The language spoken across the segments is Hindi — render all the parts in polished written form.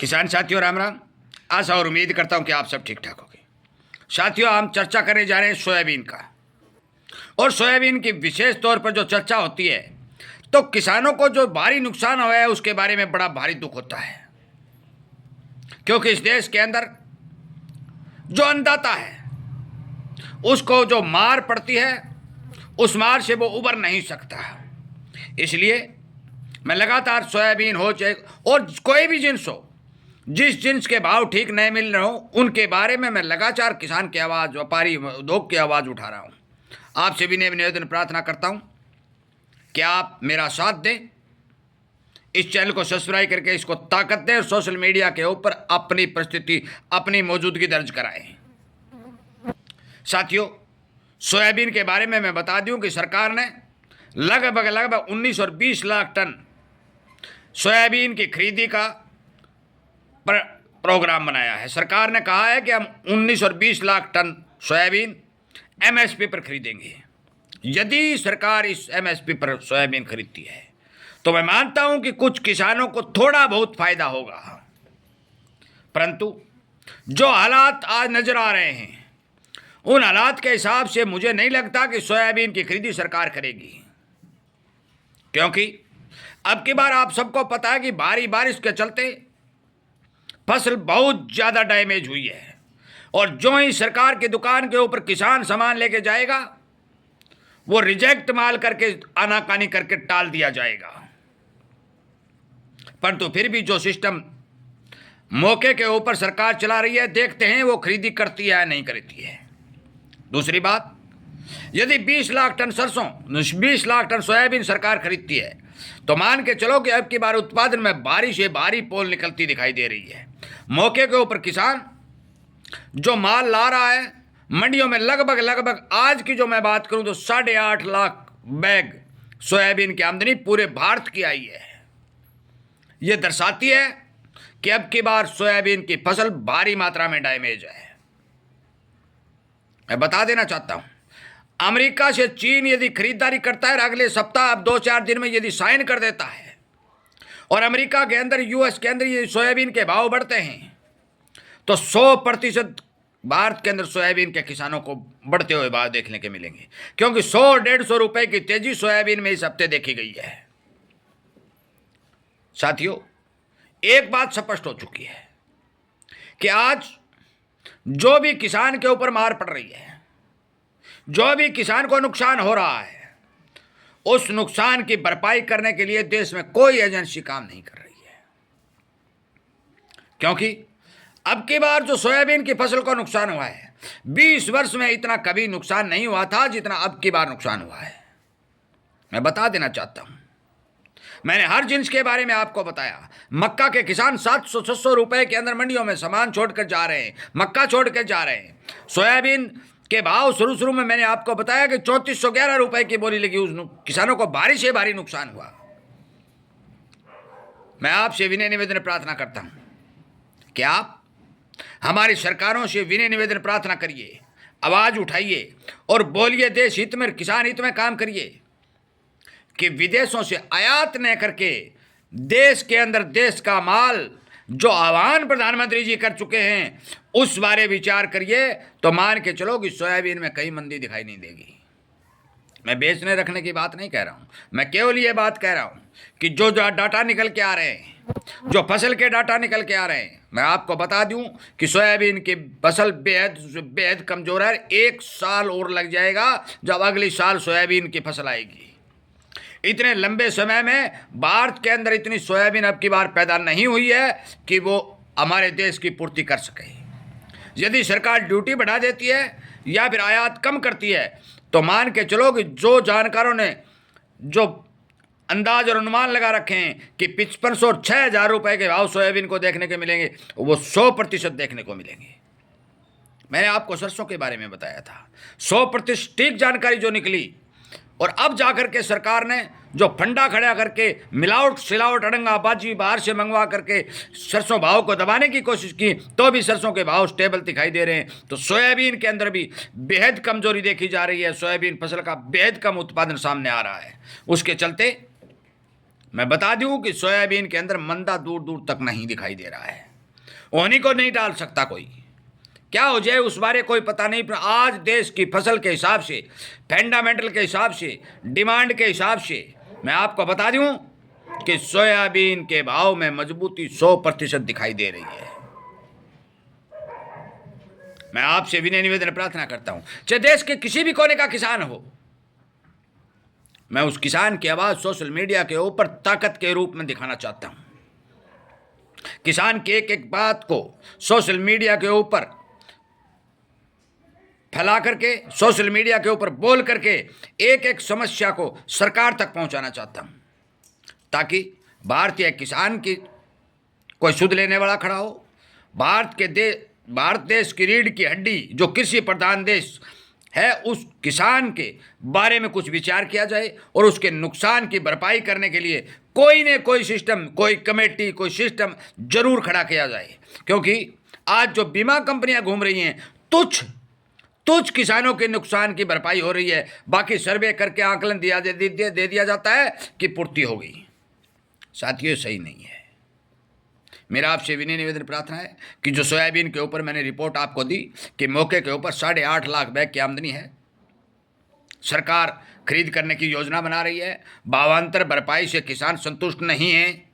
किसान साथियों राम राम। आशा और उम्मीद करता हूं कि आप सब ठीक ठाक होंगे। साथियों, हम चर्चा करने जा रहे हैं सोयाबीन का। और सोयाबीन की विशेष तौर पर जो चर्चा होती है तो किसानों को जो भारी नुकसान हुआ है उसके बारे में बड़ा भारी दुख होता है, क्योंकि इस देश के अंदर जो अन्नदाता है उसको जो मार पड़ती है उस मार से वो उबर नहीं सकता। इसलिए मैं लगातार सोयाबीन हो चाहे और कोई भी जिन्स हो, जिस जिन्स के भाव ठीक नहीं मिल रहे हो उनके बारे में मैं लगातार किसान की आवाज़, व्यापारी उद्योग की आवाज़ उठा रहा हूँ। आपसे विनय निवेदन प्रार्थना करता हूँ कि आप मेरा साथ दें, इस चैनल को सब्सक्राइब करके इसको ताकत दें और सोशल मीडिया के ऊपर अपनी परिस्थिति, अपनी मौजूदगी दर्ज कराएं। साथियों, सोयाबीन के बारे में मैं बता दूं कि सरकार ने लगभग 19 और 20 लाख टन सोयाबीन की खरीदी का प्रोग्राम बनाया है। सरकार ने कहा है कि हम 19 और 20 लाख टन सोयाबीन एमएसपी पर खरीदेंगे। यदि सरकार इस एमएसपी पर सोयाबीन खरीदती है तो मैं मानता हूं कि कुछ किसानों को थोड़ा बहुत फायदा होगा, परंतु जो हालात आज नजर आ रहे हैं उन हालात के हिसाब से मुझे नहीं लगता कि सोयाबीन की खरीदी सरकार करेगी। क्योंकि अब की बार आप सबको पता है कि भारी बारिश के चलते फसल बहुत ज़्यादा डैमेज हुई है, और जो ही सरकार की दुकान के ऊपर किसान सामान लेके जाएगा वो रिजेक्ट माल करके आनाकानी करके टाल दिया जाएगा। परंतु फिर भी जो सिस्टम मौके के ऊपर सरकार चला रही है, देखते हैं वो खरीदी करती है या नहीं करती है। दूसरी बात, यदि 20 लाख टन सरसों, 20 लाख टन सोयाबीन सरकार खरीदती है तो मान के चलो कि अब की बार उत्पादन में भारी से भारी पोल निकलती दिखाई दे रही है। मौके के ऊपर किसान जो माल ला रहा है मंडियों में लगभग आज की जो मैं बात करूं तो 8.5 लाख बैग सोयाबीन की आमदनी पूरे भारत की आई है। यह दर्शाती है कि अब की बार सोयाबीन की फसल भारी मात्रा में डैमेज है। मैं बता देना चाहता हूं, अमेरिका से चीन यदि खरीदारी करता है अगले सप्ताह, अब 2-4 दिन में यदि साइन कर देता है और अमेरिका के अंदर, यूएस के अंदर ये सोयाबीन के भाव बढ़ते हैं तो 100% भारत के अंदर सोयाबीन के किसानों को बढ़ते हुए भाव देखने के मिलेंगे, क्योंकि 100-150 रुपए की तेजी सोयाबीन में इस हफ्ते देखी गई है। साथियों, एक बात स्पष्ट हो चुकी है कि आज जो भी किसान के ऊपर मार पड़ रही है, जो भी किसान को नुकसान हो रहा है, उस नुकसान की भरपाई करने के लिए देश में कोई एजेंसी काम नहीं कर रही है। क्योंकि अब की बार जो सोयाबीन की फसल को नुकसान हुआ है, 20 वर्ष में इतना कभी नुकसान नहीं हुआ था जितना अब की बार नुकसान हुआ है। मैं बता देना चाहता हूं, मैंने हर जिन्स के बारे में आपको बताया। मक्का के किसान 700-600 रुपए के अंदर मंडियों में सामान छोड़कर जा रहे हैं, मक्का छोड़ कर जा रहे हैं। सोयाबीन के भाव शुरू में मैंने आपको बताया कि 3411 रुपए की बोली लगी, उस किसानों को भारी से भारी नुकसान हुआ। मैं आपसे विनय निवेदन प्रार्थना करता हूं कि आप हमारी सरकारों से विनय निवेदन प्रार्थना करिए, आवाज उठाइए और बोलिए, देश हित में, किसान हित में काम करिए कि विदेशों से आयात न करके देश के अंदर देश का माल, जो आह्वान प्रधानमंत्री जी कर चुके हैं, उस बारे विचार करिए तो मान के चलो कि सोयाबीन में कहीं मंदी दिखाई नहीं देगी। मैं बेचने रखने की बात नहीं कह रहा हूं, मैं केवल ये बात कह रहा हूं कि जो डाटा निकल के आ रहे हैं, जो फसल के डाटा निकल के आ रहे हैं, मैं आपको बता दूं कि सोयाबीन की फसल बेहद कमजोर है। 1 साल और लग जाएगा जब अगली साल सोयाबीन की फसल आएगी। इतने लंबे समय में भारत के अंदर इतनी सोयाबीन अब की बार पैदा नहीं हुई है कि वो हमारे देश की पूर्ति कर सके। यदि सरकार ड्यूटी बढ़ा देती है या फिर आयात कम करती है तो मान के चलो कि जो जानकारों ने जो अंदाज और अनुमान लगा रखे हैं कि 5500 और 6000 रुपए के भाव सोयाबीन को देखने के मिलेंगे, वो 100% देखने को मिलेंगे। मैंने आपको सरसों के बारे में बताया था, 100% ठीक जानकारी जो निकली, और अब जाकर के सरकार ने जो फंडा खड़ा करके मिलावट सिलावट अड़ंगाबाजी बाहर से मंगवा करके सरसों भाव को दबाने की कोशिश की तो भी सरसों के भाव स्टेबल दिखाई दे रहे हैं। तो सोयाबीन के अंदर भी बेहद कमजोरी देखी जा रही है, सोयाबीन फसल का बेहद कम उत्पादन सामने आ रहा है। उसके चलते मैं बता दूं कि सोयाबीन के अंदर मंदा दूर दूर तक नहीं दिखाई दे रहा है। उन्हीं को नहीं डाल सकता कोई। क्या हो जाए उस बारे कोई पता नहीं, पर आज देश की फसल के हिसाब से, फंडामेंटल के हिसाब से, डिमांड के हिसाब से मैं आपको बता दूं कि सोयाबीन के भाव में मजबूती 100% दिखाई दे रही है। मैं आपसे विनय निवेदन प्रार्थना करता हूं, चाहे देश के किसी भी कोने का किसान हो, मैं उस किसान की आवाज सोशल मीडिया के ऊपर ताकत के रूप में दिखाना चाहता हूं। किसान की एक एक बात को सोशल मीडिया के ऊपर फैला करके, सोशल मीडिया के ऊपर बोल करके एक एक समस्या को सरकार तक पहुंचाना चाहता हूं, ताकि भारतीय किसान की कोई सुध लेने वाला खड़ा हो। भारत देश की रीढ़ की हड्डी जो कृषि प्रधान देश है, उस किसान के बारे में कुछ विचार किया जाए और उसके नुकसान की भरपाई करने के लिए कोई न कोई सिस्टम, कोई कमेटी, कोई सिस्टम जरूर खड़ा किया जाए। क्योंकि आज जो बीमा कंपनियां घूम रही हैं, तुच्छ किसानों के नुकसान की भरपाई हो रही है, बाकी सर्वे करके आकलन दे दिया जाता है कि पूर्ति हो गई। साथियों, सही नहीं है। मेरा आपसे विनय निवेदन प्रार्थना है कि जो सोयाबीन के ऊपर मैंने रिपोर्ट आपको दी कि मौके के ऊपर 8.5 लाख बैग की आमदनी है, सरकार खरीद करने की योजना बना रही है, भावांतर भरपाई से किसान संतुष्ट नहीं है,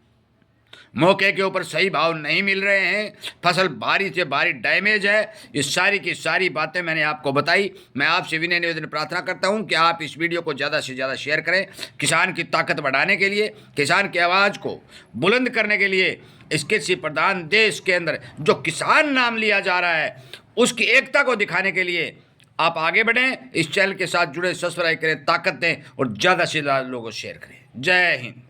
मौके के ऊपर सही भाव नहीं मिल रहे हैं, फसल भारी से भारी डैमेज है। ये सारी की सारी बातें मैंने आपको बताई। मैं आपसे विनय निवेदन प्रार्थना करता हूं कि आप इस वीडियो को ज़्यादा से ज़्यादा शेयर करें। किसान की ताकत बढ़ाने के लिए, किसान की आवाज़ को बुलंद करने के लिए, इस कृषि प्रधान देश के अंदर जो किसान नाम लिया जा रहा है, उसकी एकता को दिखाने के लिए आप आगे बढ़ें। इस चैनल के साथ जुड़े, सब्सक्राइब करें, ताकत दें और ज़्यादा से ज़्यादा लोगों को शेयर करें। जय हिंद।